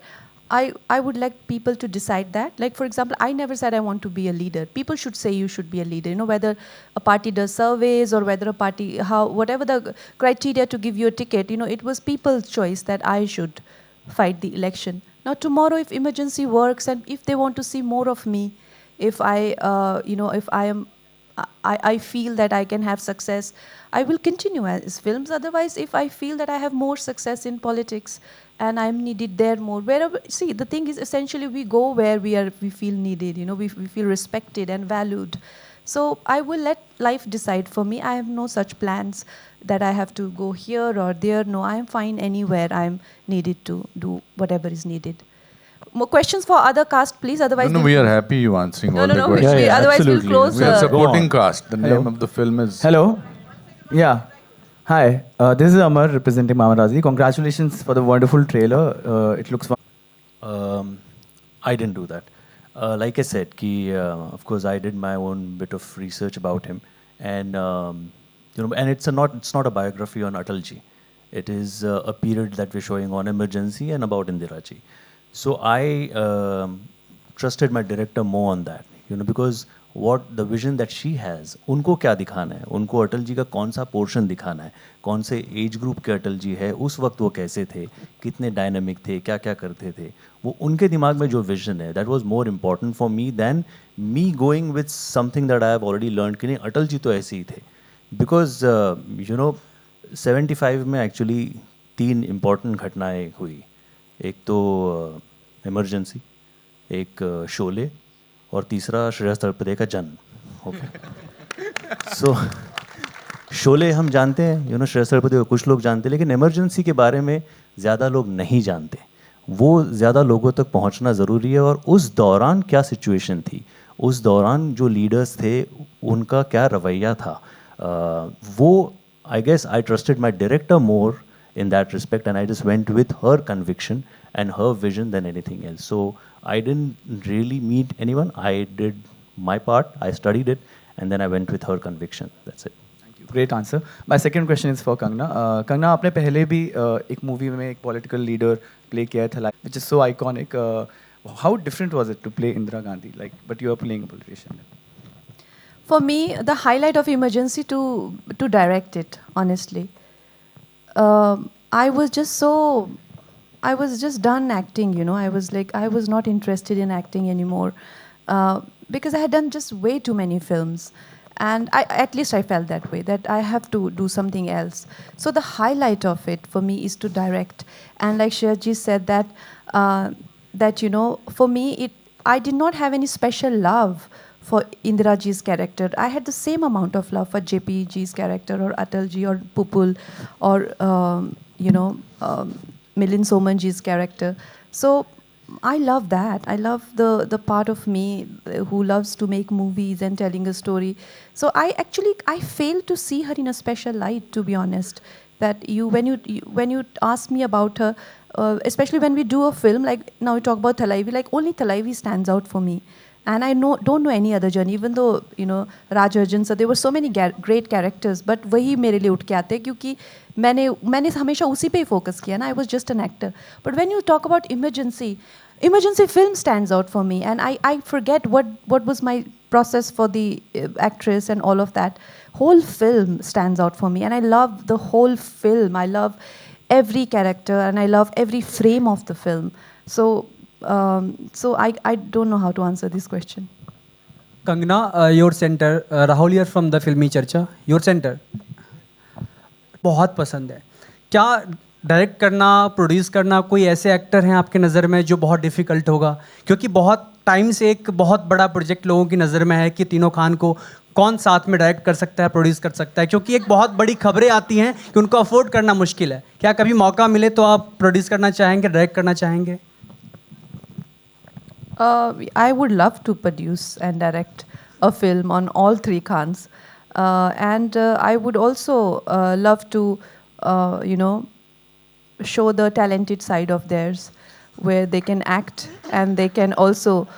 I would like people to decide that. Like, for example, I never said I want to be a leader. People should say you should be a leader. You know, whether a party does surveys or whether a party, whatever the criteria to give you a ticket, you know, it was people's choice that I should fight the election. Now, tomorrow, if emergency works and if they want to see more of me, if I feel that I can have success, I will continue as films. Otherwise, if I feel that I have more success in politics and I'm needed there more, wherever, see, the thing is essentially we go where we feel needed, you know, we feel respected and valued. So I will let life decide for me. I have no such plans that I have to go here or there. No, I am fine anywhere I'm needed to do whatever is needed. More questions for other cast, please. Otherwise, No, we are happy you answering all the no, questions. we- otherwise absolutely. we'll close. We are supporting Go on. cast. The name of the film is... Hello. Yeah. Hi. This is Amar representing Mama Razi. Congratulations for the wonderful trailer. It looks fun. I didn't do that. Like I said, of course, I did my own bit of research about him, and and it's not a biography on Atalji. It is a period that we're showing on emergency and about Indira Ji. So I trusted my director more on that, because what the vision that she has, उनको क्या दिखाना है, उनको अटल जी का कौन सा portion दिखाना है, कौन से एज ग्रुप के अटल जी है, उस वक्त वो कैसे थे, कितने डायनामिक थे, क्या क्या करते थे, वो उनके दिमाग में जो विजन है, that was more important for me than me going with something that I have already learned कि नहीं अटल जी तो ऐसे ही थे, because 75 में actually 3 important घटनाएं हुई, एक तो इमरजेंसी, एक शोले और तीसरा श्रेयस तलपदे का जन्म. ओके, सो शोले हम जानते हैं, श्रेयस तलपदे को कुछ लोग जानते हैं, लेकिन इमरजेंसी के बारे में ज़्यादा लोग नहीं जानते. वो ज़्यादा लोगों तक पहुंचना ज़रूरी है. और उस दौरान क्या सिचुएशन थी, उस दौरान जो लीडर्स थे उनका क्या रवैया था, वो I guess I trusted my director more in that respect, and I just went with her conviction and her vision than anything else. So I didn't really meet anyone. I did my part, I studied it, and then I went with her conviction. That's it. Great answer. My second question is for Kangna. Kangna, आपने पहले भी एक movie में एक political leader play किया था, which is so iconic. How different was it to play Indira Gandhi? Like, but you are playing a politician. For me, the highlight of Emergency to direct it, honestly. I was just done acting, you know. I was not interested in acting anymore because I had done just way too many films. And at least I felt that way, that I have to do something else. So the highlight of it for me is to direct. And like Shreyaji said that you know, for me, I did not have any special love for Indira Ji's character. I had the same amount of love for JP Ji's character, or Atal Ji, or Pupul, or Milind Soman Ji's character. So I love that. I love the part of me who loves to make movies and telling a story. So I failed to see her in a special light, to be honest. That when you ask me about her, especially when we do a film, like now we talk about Thalaivi, like only Thalaivi stands out for me. And I don't know any other journey, even though, you know, Raj Arjun, so there were so many great characters, but वही मेरे लिए उठ के आते क्योंकि मैंने हमेशा उसी पे ही focus किया ना. I was just an actor. But when you talk about Emergency film stands out for me, and I forget what was my process for the actress and all of that. Whole film stands out for me, and I love the whole film. I love every character, and I love every frame of the film. So I don't know how to answer this question. Kangana, your center, Rahul here from the Filmi Charcha. Your center बहुत पसंद है. क्या direct करना, produce करना, कोई ऐसे actor हैं आपके नज़र में जो बहुत डिफ़िकल्ट होगा? क्योंकि बहुत टाइम से एक बहुत बड़ा प्रोजेक्ट लोगों की नज़र में है कि तीनों खान को कौन साथ में डायरेक्ट कर सकता है, प्रोड्यूस कर सकता है, क्योंकि एक बहुत बड़ी खबरें आती हैं कि उनको अफोर्ड करना मुश्किल है. क्या कभी मौका मिले तो आप प्रोड्यूस करना चाहेंगे, डायरेक्ट करना चाहेंगे? I would love to produce and direct a film on all three Khans. And I would also love to, show the talented side of theirs, where they can act and they can also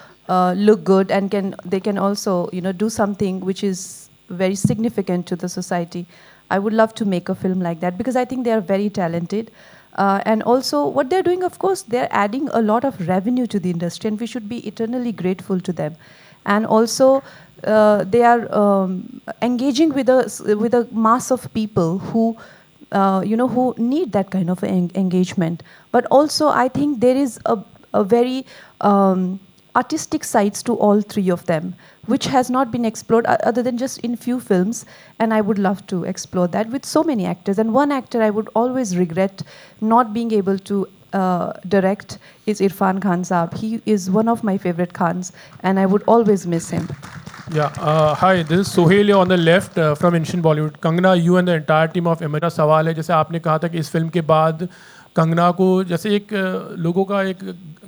look good, and they can also, do something which is very significant to the society. I would love to make a film like that because I think they are very talented. And also what they're doing, of course, they're adding a lot of revenue to the industry, and we should be eternally grateful to them. And also they are engaging with a mass of people who who need that kind of engagement. But also I think there is a very artistic sides to all three of them, which has not been explored other than just in few films, and I would love to explore that with so many actors. And one actor I would always regret not being able to direct is Irfan Khan Saab. He is one of my favorite Khans, and I would always miss him. Yeah, hi, this is Sohail on the left from Ancient Bollywood. Kangana, you and the entire team of Emergency. सवाल है, जैसे आपने कहा था कि इस film के बाद कंगना को, जैसे एक लोगों का एक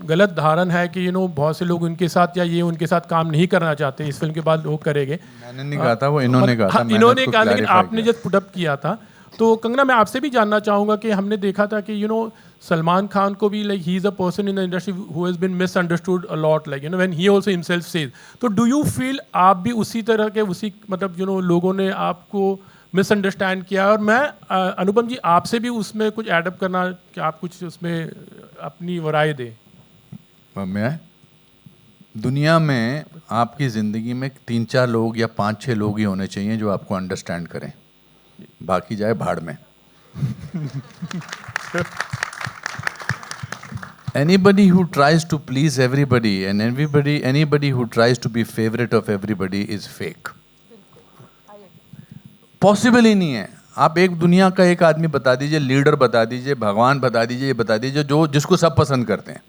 गलत धारण है कि बहुत से लोग उनके साथ या ये उनके साथ काम नहीं करना चाहते, इस फिल्म के बाद लोग करेंगे. मैंने नहीं कहा था, वो इन्होंने कहा था. इन्होंने कहा, लेकिन आपने जब पुटअप किया था. तो कंगना, मैं आपसे भी जानना चाहूँगा कि हमने देखा था कि सलमान खान को भी, like he is a person in the industry who has been misunderstood a lot, like when he also himself says. तो डू यू फील आप भी उसी तरह के मतलब लोगों ने आपको मिसअंडरस्टैंड किया? और मैं अनुपम जी आपसे भी उसमें कुछ एडअप करना कि आप कुछ उसमें अपनी राय दें. मैं दुनिया में आपकी ज़िंदगी में 3-4 लोग या 5-6 लोग ही होने चाहिए जो आपको अंडरस्टैंड करें, बाकी जाए भाड़ में. Anybody who tries to please everybody and anybody who tries to be favorite of everybody is fake. Possible ही नहीं है. आप एक दुनिया का एक आदमी बता दीजिए, लीडर बता दीजिए, भगवान बता दीजिए, ये बता दीजिए जो जिसको सब पसंद करते हैं.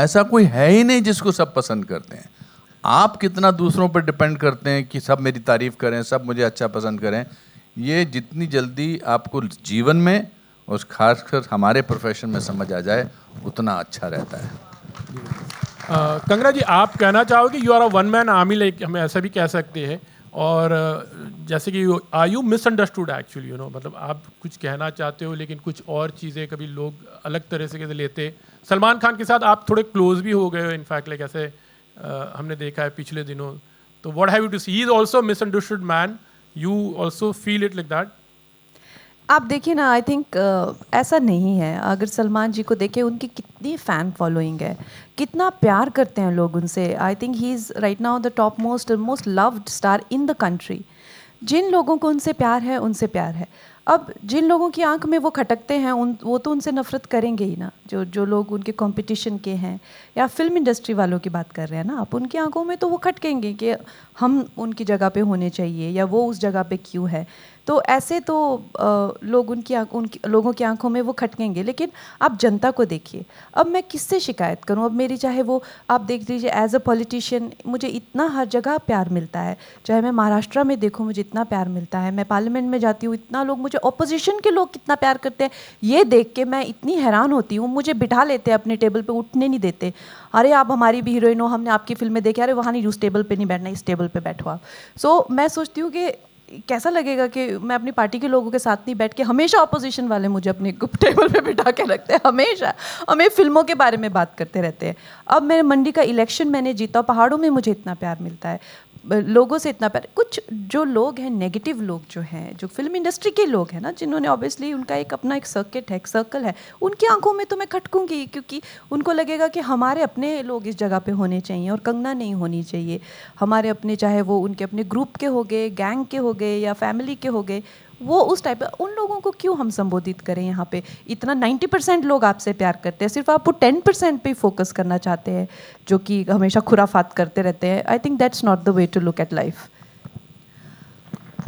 ऐसा कोई है ही नहीं जिसको सब पसंद करते हैं. आप कितना दूसरों पर डिपेंड करते हैं कि सब मेरी तारीफ करें, सब मुझे अच्छा पसंद करें. ये जितनी जल्दी आपको जीवन में और खासकर हमारे प्रोफेशन में समझ आ जाए उतना अच्छा रहता है. कंगना जी, आप कहना चाहोगे you are a one man army, like हम ऐसा भी कह सकते हैं, और जैसे कि are you misunderstood actually, you know, मतलब आप कुछ कहना चाहते हो लेकिन कुछ और चीज़ें कभी लोग अलग तरह से कैसे लेते। सलमान खान के साथ आप थोड़े क्लोज भी हो गए हो, इनफैक्ट लाइक ऐसे हमने देखा है पिछले दिनों। तो what have you to see, he is also misunderstood man, you also feel it like that? आप देखिए ना, आई थिंक ऐसा नहीं है। अगर सलमान जी को देखें, उनकी कितनी फ़ैन फॉलोइंग है, कितना प्यार करते हैं लोग उनसे। I think he is right now the top most loved star in the country. जिन लोगों को उनसे प्यार है, उनसे प्यार है। अब जिन लोगों की आंख में वो खटकते हैं, वो तो उनसे नफरत करेंगे ही ना। जो लोग उनके कंपटीशन के हैं, या फिल्म इंडस्ट्री वालों की बात कर रहे हैं ना आप, उनकी आंखों में तो वो खटकेंगे कि हम उनकी जगह पे होने चाहिए, या वो उस जगह पे क्यों है। तो ऐसे तो लोग उनकी लोगों की आंखों में वो खटकेंगे। लेकिन आप जनता को देखिए, अब मैं किससे शिकायत करूं? अब मेरी, चाहे वो आप देख लीजिए, एज अ पॉलिटिशियन मुझे इतना हर जगह प्यार मिलता है। चाहे मैं महाराष्ट्र में देखूं, मुझे इतना प्यार मिलता है। मैं पार्लियामेंट में जाती हूँ, इतना लोग मुझे, ऑपोजिशन के लोग कितना प्यार करते हैं, ये देख के मैं इतनी हैरान होती हूँ। मुझे बिठा लेते हैं अपने टेबल पे, उठने नहीं देते। अरे आप हमारी भी हीरोइन हो, हमने आपकी फिल्में देखी, अरे वहाँ नहीं, उस टेबल पे नहीं बैठना, इस टेबल पे बैठो आप। सो मैं सोचती हूँ कि कैसा लगेगा कि मैं अपनी पार्टी के लोगों के साथ नहीं बैठ के, हमेशा अपोजिशन वाले मुझे अपने टेबल पे बिठा के रखते हैं, हमेशा हमें फिल्मों के बारे में बात करते रहते हैं। अब मेरे मंडी का इलेक्शन मैंने जीता, पहाड़ों में मुझे इतना प्यार मिलता है, लोगों से इतना प्यार। कुछ जो लोग हैं, नेगेटिव लोग जो हैं, जो फिल्म इंडस्ट्री के लोग हैं ना, जिन्होंने ऑब्वियसली उनका एक अपना एक सर्कल है, उनकी आंखों में तो मैं खटकूंगी, क्योंकि उनको लगेगा कि हमारे अपने लोग इस जगह पे होने चाहिए और कंगना नहीं होनी चाहिए। हमारे अपने, चाहे वो उनके अपने ग्रुप के हो गए, गैंग के हो गए, या फैमिली के हो गए, वो उस टाइप का, उन लोगों को क्यों हम संबोधित करें यहाँ पे? इतना 90% लोग आपसे प्यार करते हैं, सिर्फ आप वो 10% पे फोकस करना चाहते हैं, जो कि हमेशा खुराफात करते रहते हैं। I think that's not the way to look at life.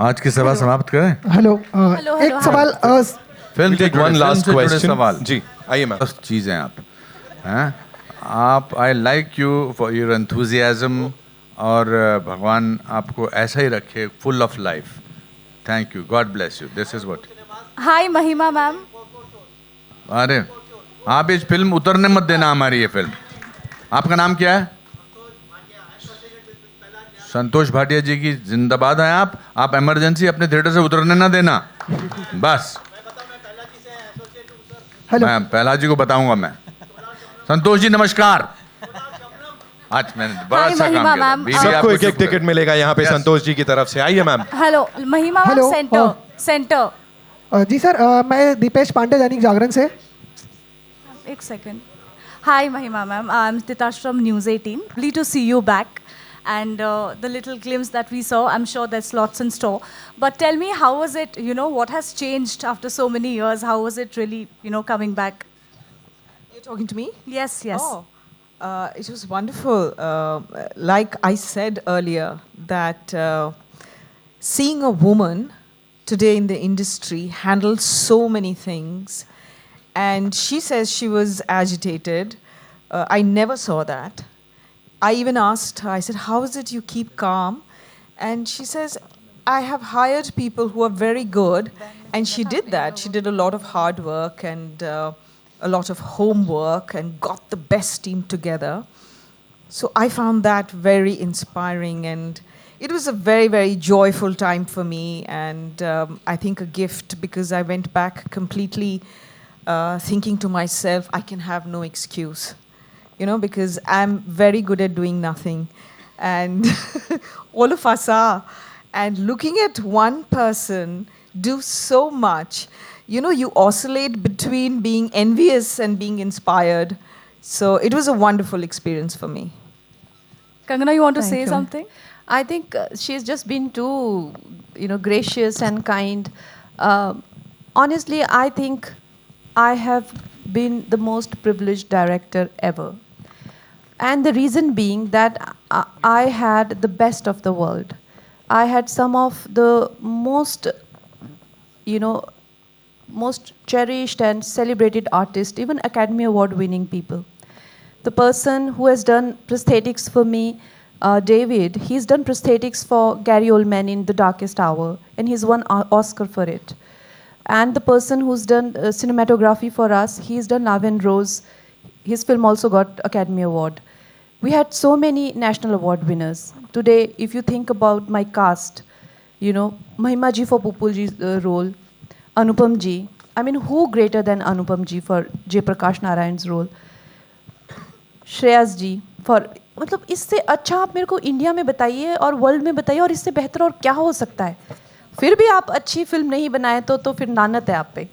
आज की सभा समाप्त करें। हेलो, एक सवाल, film take one last question. सवाल जी आइए मैम। चीज़ें आप हैं, आप, I like you for your enthusiasm, और भगवान आपको ऐसा ही रखे, full of life. Thank you, God bless you, this is what. Hi Mahima ma'am. अरे आप इस फिल्म उतरने मत देना हमारी ये फिल्म। आपका नाम क्या है? संतोष भाटिया जी की जिंदाबाद हैं आप इमरजेंसी अपने थिएटर से उतरने ना देना, बस। मैं पहला जी को बताऊंगा मैं। संतोष जी नमस्कार। आज मैंने बड़ा अच्छा काम किया। सबको एक एक टिकट मिलेगा यहाँ पे संतोष जी की तरफ से। आइए मैम। हेलो महिमा मैम, सेंटर। जी सर, मैं दीपेश पांडे, दैनिक जागरण से। एक second. Hi Mahima ma'am, I am Titash from News 18. Lovely to see you back. And the little glimpse that we saw, I'm sure there's lots in store. But tell me, how was it, you know, what has changed after so many years? How was it really, you know, coming back? You're talking to me? Yes, yes. Oh, it was wonderful. Like I said earlier, that seeing a woman today in the industry handle so many things, and she says she was agitated. I never saw that. I even asked her, I said, how is it you keep calm? And she says, I have hired people who are very good. And she did that. She did a lot of hard work and a lot of homework and got the best team together. So I found that very inspiring, and it was a very, very joyful time for me, and I think a gift, because I went back completely thinking to myself, I can have no excuse. You know, because I'm very good at doing nothing. And all of us are. And looking at one person do so much, you know, you oscillate between being envious and being inspired. So it was a wonderful experience for me. Kangana, you want to say Thank you. something? I think she's just been too, you know, gracious and kind. Honestly, I think I have been the most privileged director ever. And the reason being that I had the best of the world. I had some of the most, you know, most cherished and celebrated artists, even Academy Award winning people. The person who has done prosthetics for me, David, he's done prosthetics for Gary Oldman in The Darkest Hour, and he's won Oscar for it. And the person who's done cinematography for us, he's done Love and Rose. His film also got Academy Award. We had so many national award winners. Today, if you think about my cast, you know, Mahima ji for Pupul ji's role, Anupam ji. I mean, who greater than Anupam ji for Jay Prakash Narayan's role? Shreyas ji for, मतलब इससे अच्छा आप मेरे को India में बताइए और world में बताइए, और इससे बेहतर और क्या हो सकता है? फिर भी आप अच्छी फिल्म नहीं बनाए तो फिर नानत है आप पे.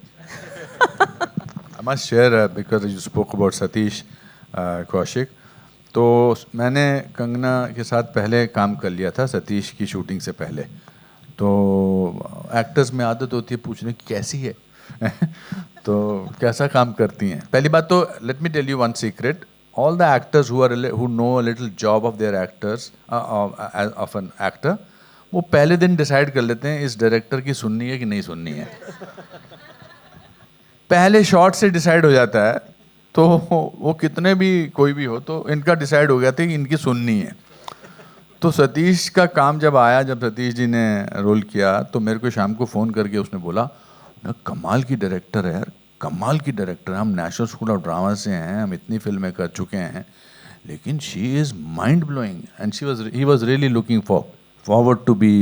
I must share because you spoke about Satish Kaushik. तो मैंने कंगना के साथ पहले काम कर लिया था सतीश की शूटिंग से पहले. तो एक्टर्स में आदत होती है पूछने की कैसी है तो कैसा काम करती हैं. पहली बात तो let me tell you one secret. All the actors who know a little job of their actors of an actor, वो पहले दिन डिसाइड कर लेते हैं इस डायरेक्टर की सुननी है कि नहीं सुननी है. पहले शॉट से डिसाइड हो जाता है. तो वो कितने भी कोई भी हो तो इनका डिसाइड हो गया था कि इनकी सुननी है. तो सतीश का काम जब आया, जब सतीश जी ने रोल किया तो मेरे को शाम को फ़ोन करके उसने बोला कमाल की डायरेक्टर है यार, कमाल की डायरेक्टर. हम नेशनल स्कूल ऑफ ड्रामा से हैं, हम इतनी फिल्में कर चुके हैं, लेकिन she is mind blowing and he was really looking forward to be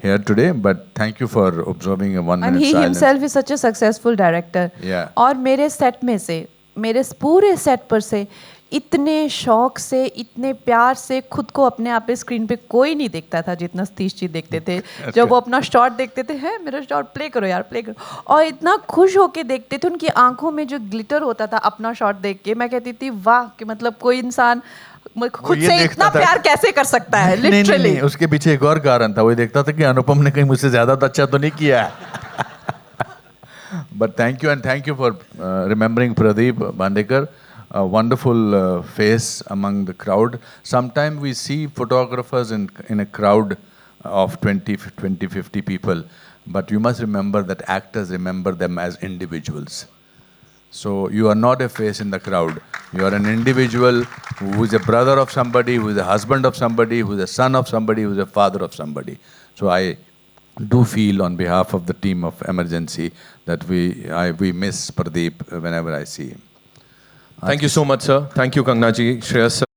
here today, but thank you for observing a 1 minute silence. And he himself is such a successful director. Yeah. और मेरे set में से, मेरे पूरे set पर से इतने शौक से, इतने प्यार से खुद को अपने आप पे स्क्रीन पे कोई नहीं देखता था जितना सतीश जी देखते थे. जब वो अपना शॉट देखते थे, है मेरा शॉट प्ले करो यार, प्ले करो, और इतना खुश होके देखते थे. उनकी आंखों में जो ग्लिटर होता था अपना शॉट देख के, मैं कहती थी वाह कि मतलब कोई इंसान खुद से इतना प्यार कैसे कर सकता है. लिटरली नहीं, उसके पीछे एक और कारण था. वो देखता था कि अनुपम ने कहीं मुझसे ज्यादा अच्छा तो नहीं किया है. But thank you, and thank you for remembering Pradeep Bandekar, a wonderful face among the crowd. Sometimes we see photographers in a crowd of 20, 50 people, but you must remember that actors remember them as individuals. So you are not a face in the crowd. You are an individual who is a brother of somebody, who is a husband of somebody, who is a son of somebody, who is a father of somebody. So I do feel on behalf of the team of Emergency that we miss Pradeep whenever I see him. Thank you so much, sir. Thank you, Kangana ji, Shreyas sir.